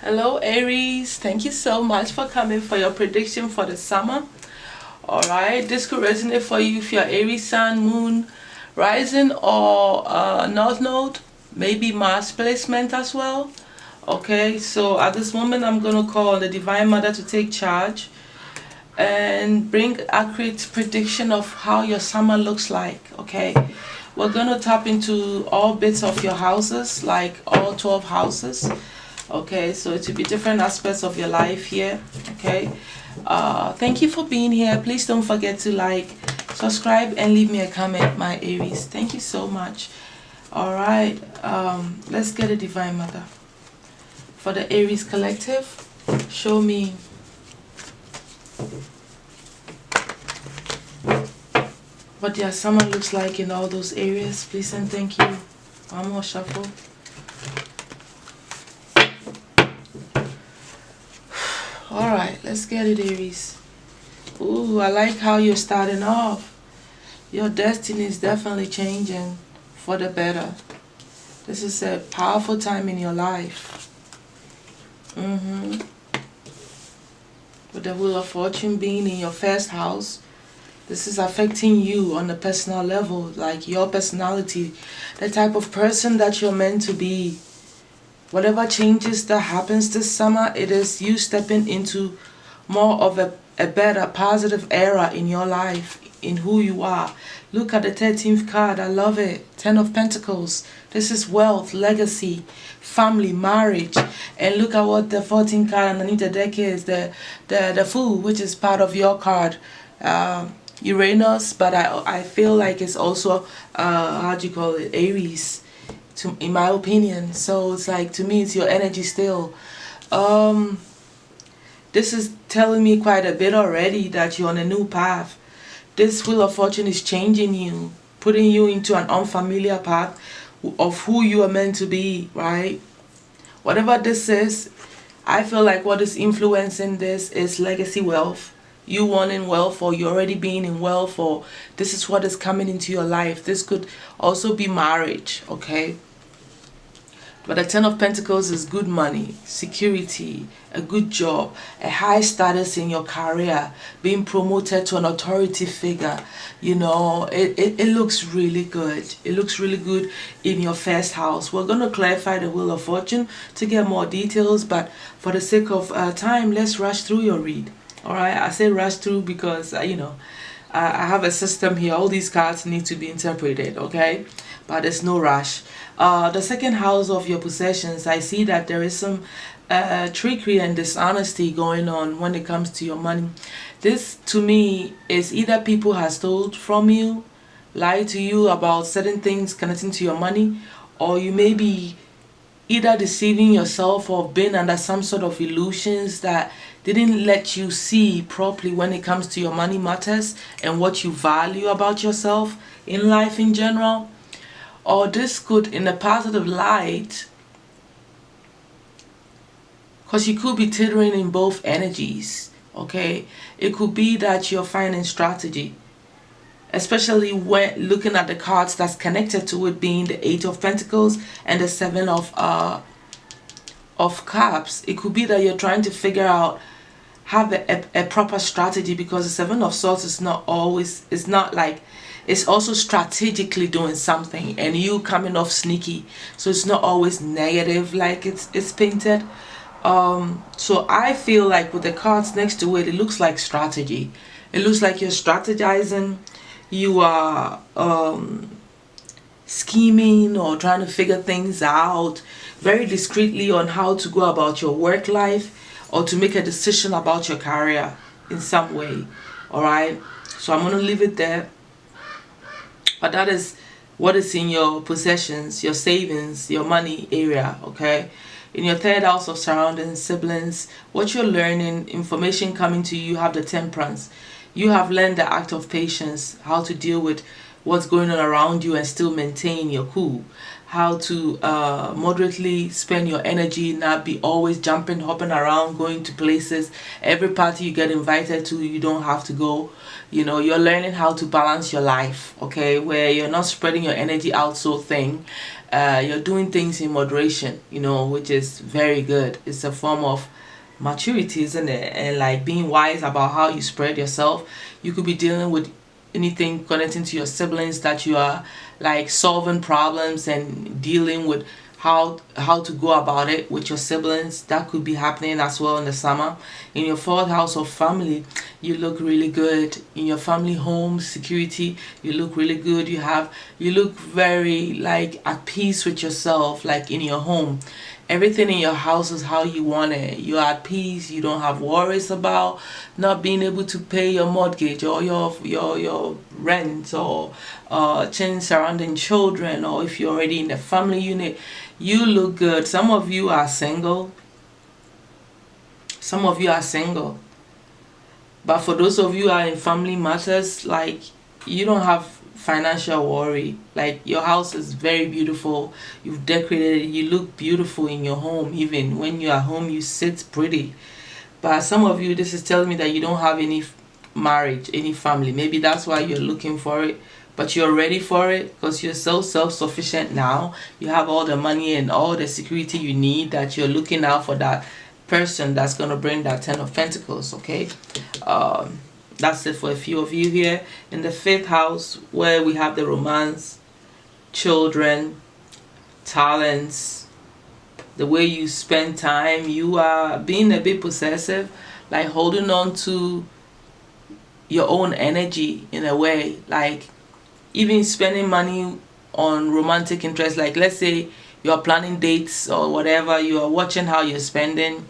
Hello Aries, thank you so much for coming for your prediction for the summer. Alright, this could resonate for you if you're Aries Sun, Moon, Rising, or North Node, maybe Mars placement as well. Okay, so at this moment I'm going to call on the Divine Mother to take charge and bring accurate prediction of how your summer looks like. Okay, we're going to tap into all bits of your houses, like all 12 houses. Okay, so it will be different aspects of your life here. Okay, thank you for being here. Please don't forget to like, subscribe, and leave me a comment, my Aries. Thank you so much. All right, let's get a Divine Mother for the Aries collective. Show me what their summer looks like in all those areas, please and thank you. One more shuffle. Alright, let's get it, Aries. Ooh, I like how you're starting off. Your destiny is definitely changing for the better. This is a powerful time in your life. With the Wheel of Fortune being in your first house, this is affecting you on a personal level, like your personality, the type of person that you're meant to be. Whatever changes that happens this summer, it is you stepping into more of a better, positive era in your life, in who you are. Look at the 13th card. I love it. 10 of Pentacles. This is wealth, legacy, family, marriage. And look at what the 14th card underneath the deck is. The Fool, which is part of your card. Uranus, but I feel like it's also, how do you call it, Aries. In my opinion. So it's like, to me, it's your energy still. This is telling me quite a bit already that you're on a new path. This Wheel of Fortune is changing you, putting you into an unfamiliar path of who you are meant to be, right? Whatever this is, I feel like what is influencing this is legacy wealth. You wanting wealth, or you already being in wealth, or this is what is coming into your life. This could also be marriage, okay? But the 10 of Pentacles is good money, security, a good job, a high status in your career, being promoted to an authority figure. You know, it looks really good. It looks really good in your first house. We're going to clarify the Wheel of Fortune to get more details, but for the sake of time, let's rush through your read. Alright, I say rush through because, you know, I have a system here. All these cards need to be interpreted, okay? But there's no rush. The second house of your possessions, I see that there is some trickery and dishonesty going on when it comes to your money. This, to me, is either people have stole from you, lied to you about certain things connecting to your money, or you may be either deceiving yourself or being under some sort of illusions that didn't let you see properly when it comes to your money matters and what you value about yourself in life in general. Or this could, in a positive light, because you could be teetering in both energies, okay? It could be that you're finding strategy, especially when looking at the cards that's connected to it, being the 8 of Pentacles and the 7 of Cups. It could be that you're trying to figure out, have a proper strategy, because the 7 of Swords is not always, it's not like, it's also strategically doing something and you coming off sneaky, so it's not always negative like it's painted. So I feel like with the cards next to it, it looks like strategy. It looks like you're strategizing, you are scheming or trying to figure things out very discreetly on how to go about your work life or to make a decision about your career in some way. Alright, so I'm going to leave it there. But that is what is in your possessions, your savings, your money area, okay? In your third house of surroundings, siblings, what you're learning, information coming to you, you have the Temperance. You have learned the act of patience, how to deal with what's going on around you and still maintain your cool. How to moderately spend your energy, not be always jumping, hopping around, going to places. Every party you get invited to, you don't have to go. You know, you're learning how to balance your life, okay, where you're not spreading your energy out so thin you're doing things in moderation, which is very good. It's a form of maturity, isn't it? And like being wise about how you spread yourself. You could be dealing with anything connecting to your siblings, that you are like solving problems and dealing with how to go about it with your siblings. That could be happening as well in the summer. In your fourth house of family, you look really good. In your family home security, you look really good. You look very like at peace with yourself, like in your home. Everything in your house is how you want it. You're at peace. You don't have worries about not being able to pay your mortgage or your rent, or change surrounding children, or if you're already in a family unit. You look good. Some of you are single. Some of you are single. But for those of you who are in family matters, like, you don't have financial worry. Like, your house is very beautiful. You've decorated it. You look beautiful in your home. Even when you are home, you sit pretty. But some of you, this is telling me that you don't have any marriage, any family. Maybe that's why you're looking for it. But you're ready for it because you're so self-sufficient now. You have all the money and all the security you need, that you're looking out for that person that's going to bring that 10 of Pentacles. Okay, that's it for a few of you here. In the fifth house, where we have the romance, children, talents, the way you spend time, you are being a bit possessive, like holding on to your own energy in a way, like even spending money on romantic interest. Like, let's say you're planning dates or whatever, you are watching how you're spending.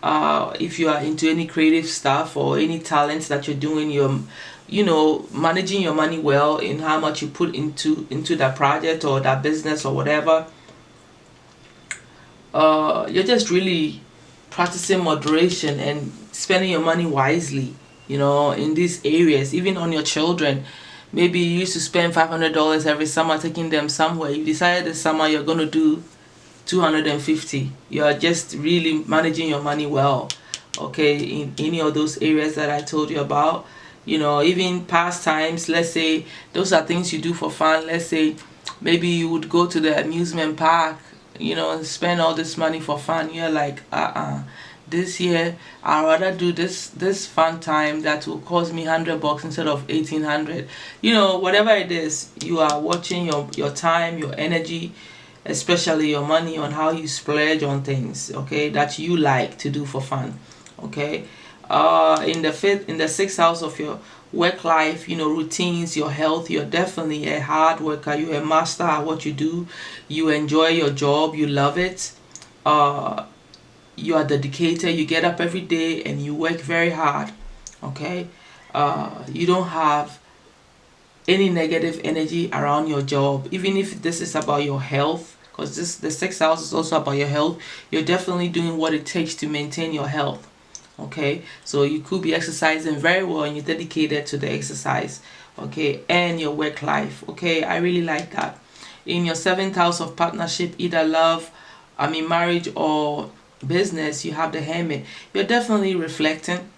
If you are into any creative stuff or any talents that you're doing, you're managing your money well in how much you put into that project or that business or whatever. You're just really practicing moderation and spending your money wisely, in these areas. Even on your children, maybe you used to spend $500 every summer taking them somewhere. You decided this summer you're going to do $250. You're just really managing your money well, okay, in any of those areas that I told you about. Even pastimes, let's say those are things you do for fun. Let's say maybe you would go to the amusement park, and spend all this money for fun. You're like, this year I'd rather do this fun time that will cost me $100 instead of $1,800. Whatever it is, you are watching your time, your energy, especially your money, on how you splurge on things, okay, that you like to do for fun. Okay, in the sixth house of your work life, routines, your health, you're definitely a hard worker. You're a master at what you do. You enjoy your job. You love it. You are dedicated. You get up every day and you work very hard. Okay, you don't have any negative energy around your job. Even if this is about your health, because the sixth house is also about your health, you're definitely doing what it takes to maintain your health. Okay, so you could be exercising very well and you're dedicated to the exercise, okay, and your work life. Okay, I really like that. In your seventh house of partnership, either marriage or business, you have the Hermit. You're definitely reflecting,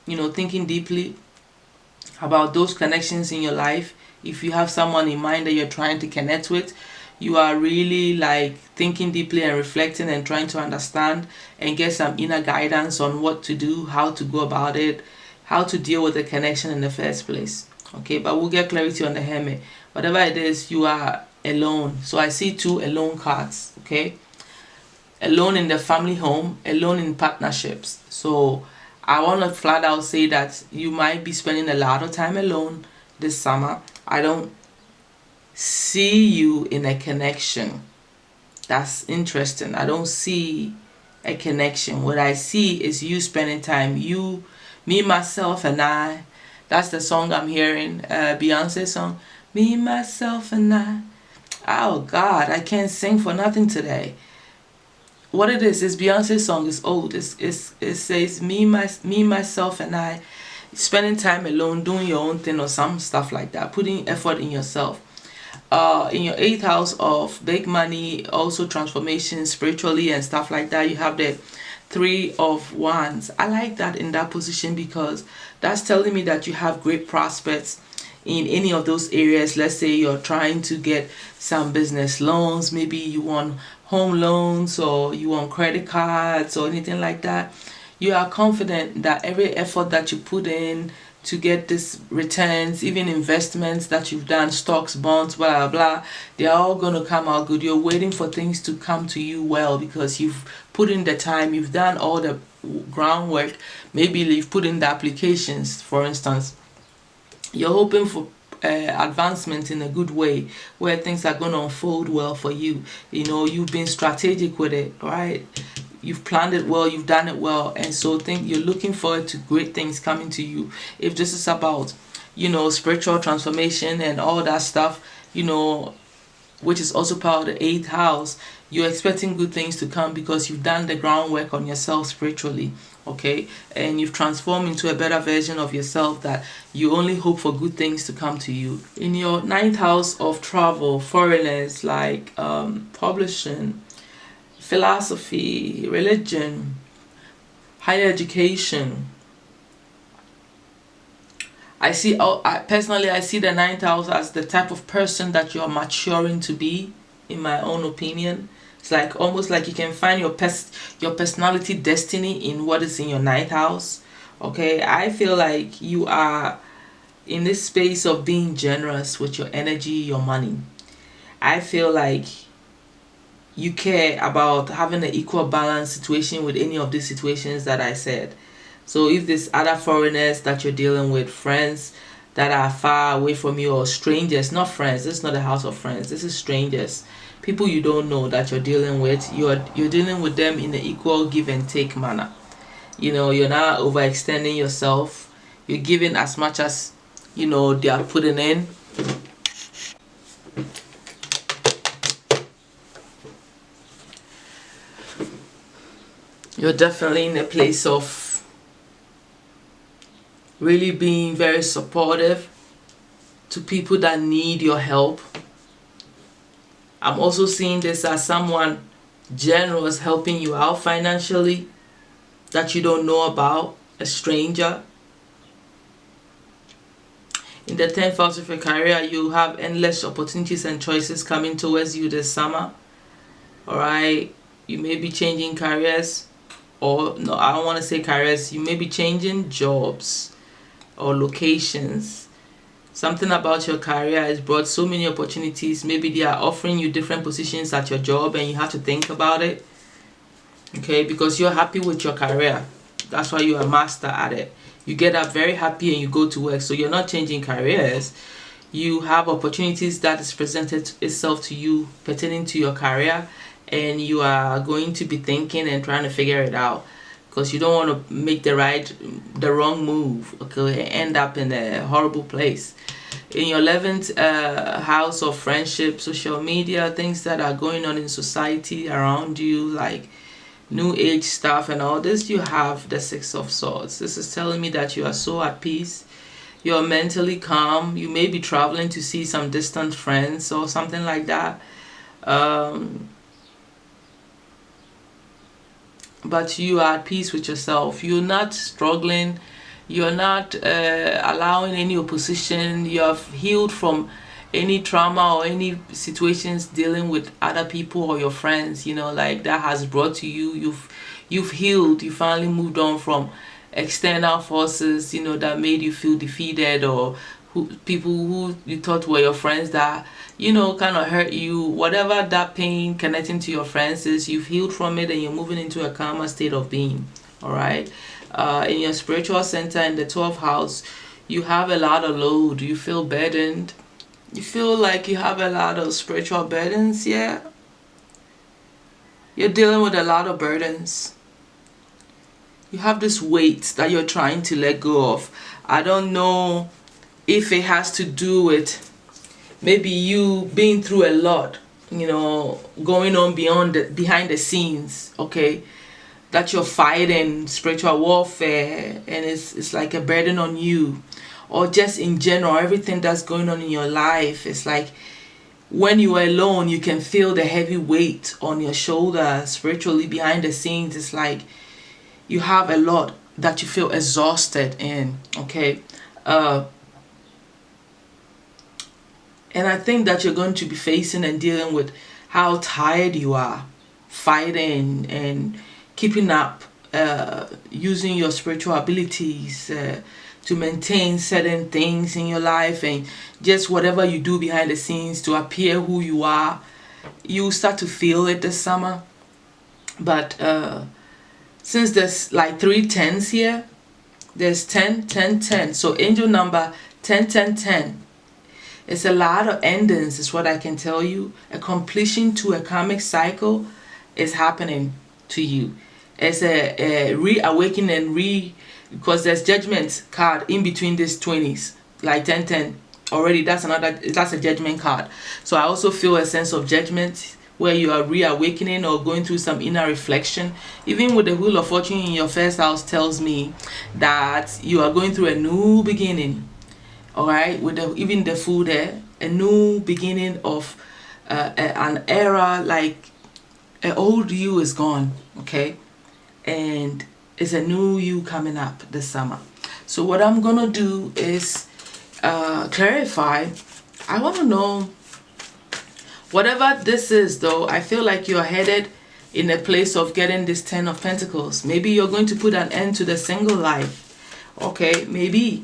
thinking deeply about those connections in your life. If you have someone in mind that you're trying to connect with, you are really like thinking deeply and reflecting and trying to understand and get some inner guidance on what to do, how to go about it, how to deal with the connection in the first place. Okay, but we'll get clarity on the Hermit. Whatever it is, you are alone. So I see 2 alone cards. Okay, alone in the family home, alone in partnerships. So I want to flat out say that you might be spending a lot of time alone this summer. I don't see you in a connection. That's interesting. I don't see a connection. What I see is you spending time. You, me, myself, and I. That's the song I'm hearing. Beyonce song. Me, myself, and I. Oh God, I can't sing for nothing today. What it is Beyonce's song. Is old. It says me, myself, and I. Spending time alone, doing your own thing or some stuff like that. Putting effort in yourself. In your 8th house of big money, also transformation spiritually and stuff like that, you have the 3 of Wands. I like that in that position because that's telling me that you have great prospects in any of those areas. Let's say you're trying to get some business loans, maybe you want home loans or you want credit cards or anything like that. You are confident that every effort that you put in to get this returns, even investments that you've done, stocks, bonds, blah blah blah, they're all going to come out good. You're waiting for things to come to you well because you've put in the time, you've done all the groundwork. Maybe you've put in the applications, for instance. You're hoping for advancement in a good way where things are going to unfold well for you. You've been strategic with it, right? You've planned it well, you've done it well, and so think you're looking forward to great things coming to you. If this is about spiritual transformation and all that stuff, which is also part of the 8th house, you're expecting good things to come because you've done the groundwork on yourself spiritually, okay? And you've transformed into a better version of yourself that you only hope for good things to come to you. In your 9th house of travel, foreigners, like publishing, philosophy, religion, higher education, I see the 9th house as the type of person that you're maturing to be, in my own opinion. It's like almost like you can find your personality destiny in what is in your 9th house. Okay, I feel like you are in this space of being generous with your energy, your money. I feel like you care about having an equal balance situation with any of these situations that I said. So if there's other foreigners that you're dealing with, friends that are far away from you, or strangers, not friends, this is not a house of friends, this is strangers, people you don't know that you're dealing with, you're dealing with them in an equal give and take manner. You're not overextending yourself, you're giving as much as they are putting in. You're definitely in a place of really being very supportive to people that need your help. I'm also seeing this as someone generous helping you out financially that you don't know about, a stranger. In the 10th house of your career, you have endless opportunities and choices coming towards you this summer. Alright, you may be changing careers, or no, I don't want to say careers, you may be changing jobs or locations. Something about your career has brought so many opportunities. Maybe they are offering you different positions at your job and you have to think about it, okay, because you're happy with your career. That's why you're a master at it. You get up very happy and you go to work. So you're not changing careers. You have opportunities that is presented itself to you pertaining to your career, and you are going to be thinking and trying to figure it out, because you don't want to make the wrong move, okay, end up in a horrible place. In your 11th house of friendship, social media, things that are going on in society around you, like new age stuff and all this, you have the 6 of Swords. This is telling me that you are so at peace, you're mentally calm. You may be traveling to see some distant friends or something like that, but you are at peace with yourself. You're not struggling, you're not allowing any opposition. You have healed from any trauma or any situations dealing with other people or your friends, like that has brought to you. You've healed. You finally moved on from external forces, that made you feel defeated, or people who you thought were your friends that kind of hurt you. Whatever that pain connecting to your friends is, you've healed from it and you're moving into a calmer state of being. All right. In your spiritual center in the 12th house, you have a lot of load. You feel burdened. You feel like you have a lot of spiritual burdens. Yeah, you're dealing with a lot of burdens. You have this weight that you're trying to let go of. I don't know if it has to do with maybe you being through a lot, going on behind the scenes, okay, that you're fighting spiritual warfare and it's like a burden on you, or just in general, everything that's going on in your life. It's like when you are alone, you can feel the heavy weight on your shoulders spiritually behind the scenes. It's like you have a lot that you feel exhausted in, okay. And I think that you're going to be facing and dealing with how tired you are fighting and keeping up, using your spiritual abilities to maintain certain things in your life, and just whatever you do behind the scenes to appear who you are. You start to feel it this summer. But since there's like 3 10s here, there's 10 10 10, so angel number 10 10 10. It's a lot of endings is what I can tell you. A completion to a karmic cycle is happening to you. It's a reawakening and because there's judgment card in between these 20s, like 10 10 already. That's a judgment card. So I also feel a sense of judgment where you are reawakening or going through some inner reflection. Even with the Wheel of Fortune in your first house tells me that you are going through a new beginning. All right, with even the Fool there, a new beginning of an era. Like an old you is gone, okay, and it's a new you coming up this summer. So what I'm gonna do is clarify. I want to know, whatever this is though, I feel like you're headed in a place of getting this 10 of Pentacles. Maybe you're going to put an end to the single life. Okay, maybe.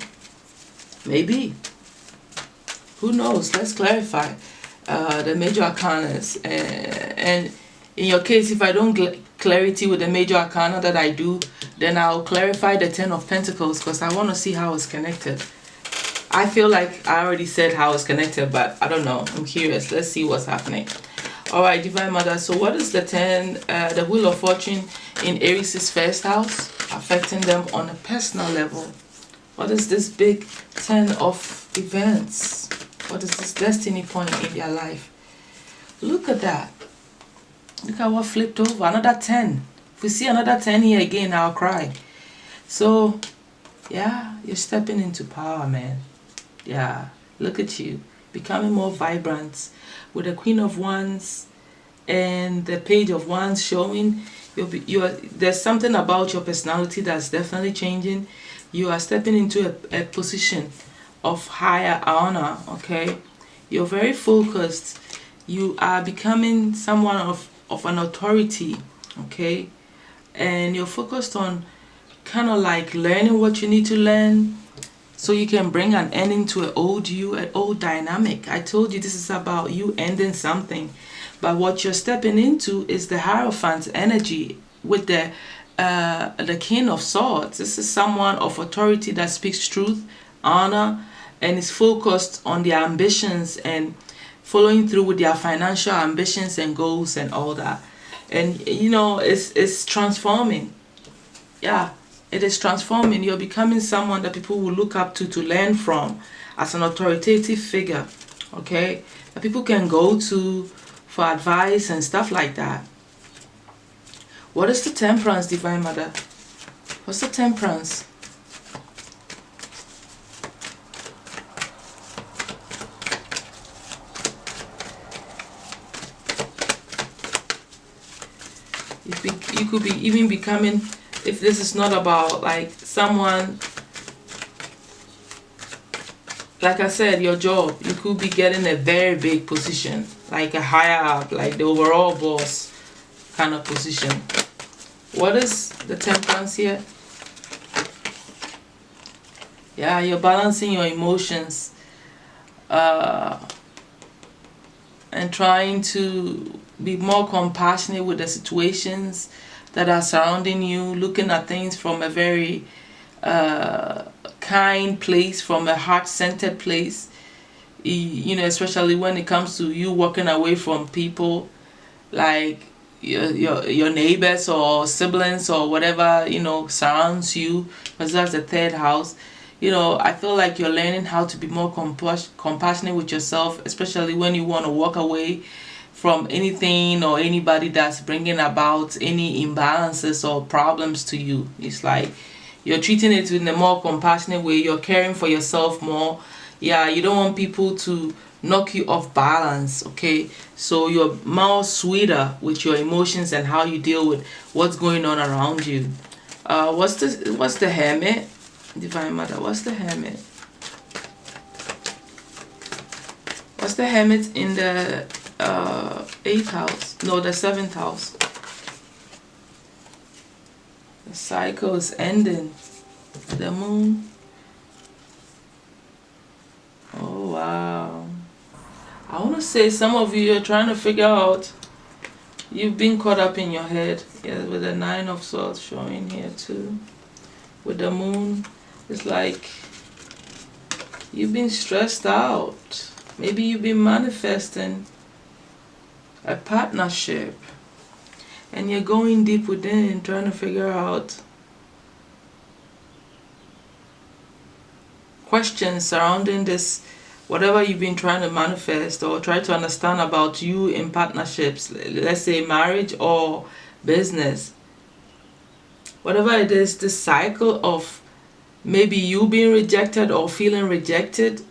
Who knows? Let's clarify the major arcanas. And in your case, if I don't get clarity with the major arcana that I do, then I'll clarify the 10 of Pentacles, because I want to see how it's connected. I feel like I already said how it's connected, but I don't know. I'm curious. Let's see what's happening. All right, Divine Mother. So what is the 10, the Wheel of Fortune in Aries' first house, affecting them on a personal level? What is this big 10 of events? What is this destiny point in their life? Look at that. Look at what flipped over. Another 10. If we see another 10 here again, I'll cry. So, yeah, you're stepping into power, man. Yeah, look at you. Becoming more vibrant. With the Queen of Wands and the Page of Wands showing, there's something about your personality that's definitely changing. You are stepping into a position of higher honor, okay? You're very focused. You are becoming someone of an authority, okay? And you're focused on kind of like learning what you need to learn so you can bring an ending to an old dynamic. I told you this is about you ending something. But what you're stepping into is the Hierophant energy with the King of Swords. This is someone of authority that speaks truth, honor, and is focused on their ambitions and following through with their financial ambitions and goals and all that. And you know, it's transforming. Yeah, it is transforming. You're becoming someone that people will look up to learn from as an authoritative figure, okay? That people can go to for advice and stuff like that. What is the Temperance, Divine Mother? What's the Temperance? You could be even becoming, if this is not about like someone, like I said, your job, you could be getting a very big position, like a higher up, like the overall boss kind of position. What is the Temperance here? Yeah, you're balancing your emotions and trying to be more compassionate with the situations that are surrounding you, looking at things from a very kind place, from a heart-centered place. You know, especially when it comes to you walking away from people like your neighbors or siblings or whatever, you know, surrounds you, because that's the third house. You know, I feel like you're learning how to be more compassionate with yourself, especially when you want to walk away from anything or anybody that's bringing about any imbalances or problems to you. It's like you're treating it in a more compassionate way. You're caring for yourself more. Yeah, you don't want people to knock you off balance, okay? So you're more sweeter with your emotions and how you deal with what's going on around you. What's the Hermit? Divine Mother, what's the Hermit? What's the Hermit in the 8th house? No, the 7th house. The cycle is ending. The Moon. Oh wow. I want to say some of you are trying to figure out. You've been caught up in your head. Yeah, with the 9 of Swords showing here too. With the Moon, it's like you've been stressed out. Maybe you've been manifesting a partnership and you're going deep within trying to figure out questions surrounding this, whatever you've been trying to manifest or try to understand about you in partnerships, let's say marriage or business. Whatever it is, this cycle of maybe you being rejected or feeling rejected,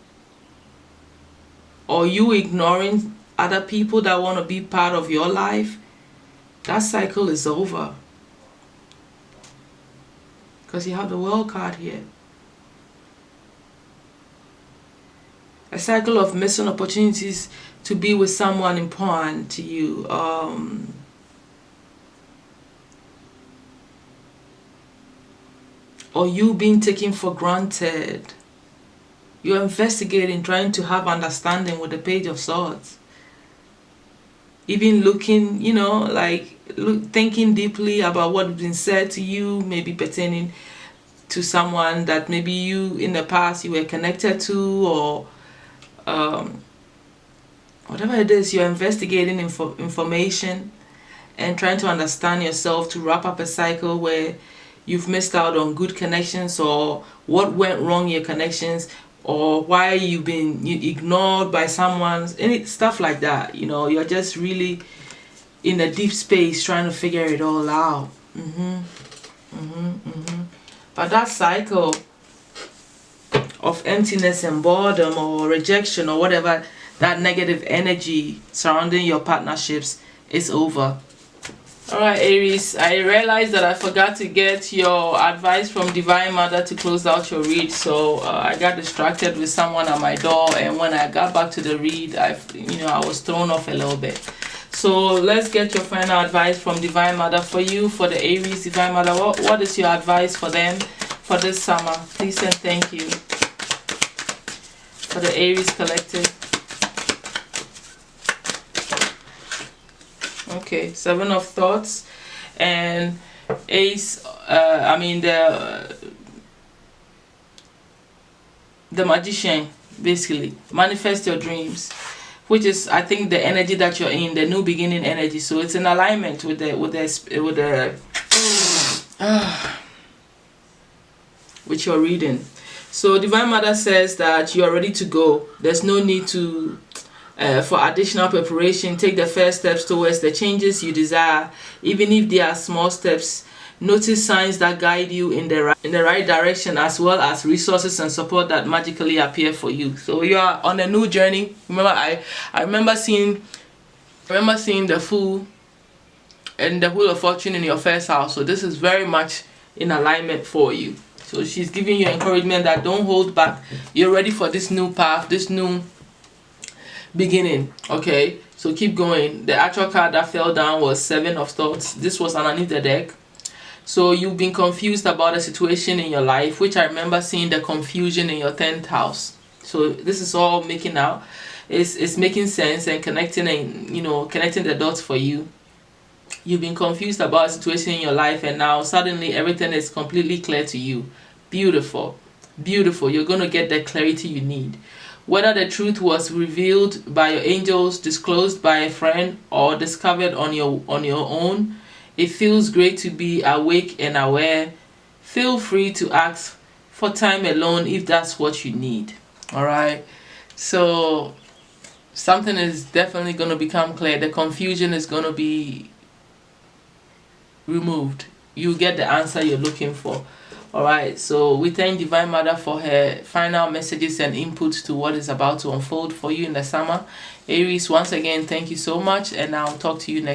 or you ignoring other people that want to be part of your life, that cycle is over. Because you have the World card here. A cycle of missing opportunities to be with someone important to you. Or you being taken for granted. You're investigating, trying to have understanding with the Page of Swords. Even looking, thinking deeply about what's been said to you, maybe pertaining to someone that maybe you in the past you were connected to, or whatever it is, you're investigating information and trying to understand yourself to wrap up a cycle where you've missed out on good connections, or what went wrong in your connections, or why you've been ignored by someone, any stuff like that. You're just really in a deep space trying to figure it all out. But that cycle of emptiness and boredom or rejection or whatever, that negative energy surrounding your partnerships is over. Alright, Aries, I realized that I forgot to get your advice from Divine Mother to close out your read, so I got distracted with someone at my door, and when I got back to the read, I was thrown off a little bit. So let's get your final advice from Divine Mother for you, for the Aries. Divine Mother, what is your advice for them for this summer? Please and thank you. For the Aries collective. Okay, 7 of Thoughts and Ace. The Magician, basically. Manifest your dreams, which is, I think, the energy that you're in, the new beginning energy. So it's in alignment with with your reading. So Divine Mother says that you are ready to go. There's no need to for additional preparation. Take the first steps towards the changes you desire, even if they are small steps. Notice signs that guide you in the right direction, as well as resources and support that magically appear for you. So you are on a new journey. Remember, I remember seeing the Fool and the Wheel of Fortune in your first house. So this is very much in alignment for you. So she's giving you encouragement that don't hold back. You're ready for this new path, this new beginning. Okay, so keep going. The actual card that fell down was 7 of Thoughts. This was underneath the deck. So you've been confused about a situation in your life, which I remember seeing the confusion in your 10th house. So this is all making out. It's making sense and connecting the dots for you. You've been confused about a situation in your life, and now suddenly everything is completely clear to you. Beautiful. Beautiful. You're going to get the clarity you need. Whether the truth was revealed by your angels, disclosed by a friend, or discovered on your own, it feels great to be awake and aware. Feel free to ask for time alone if that's what you need. Alright? So something is definitely going to become clear. The confusion is going to be removed. You get the answer you're looking for. Alright, so we thank Divine Mother for her final messages and inputs to what is about to unfold for you in the summer. Aries, once again, thank you so much, and I'll talk to you next.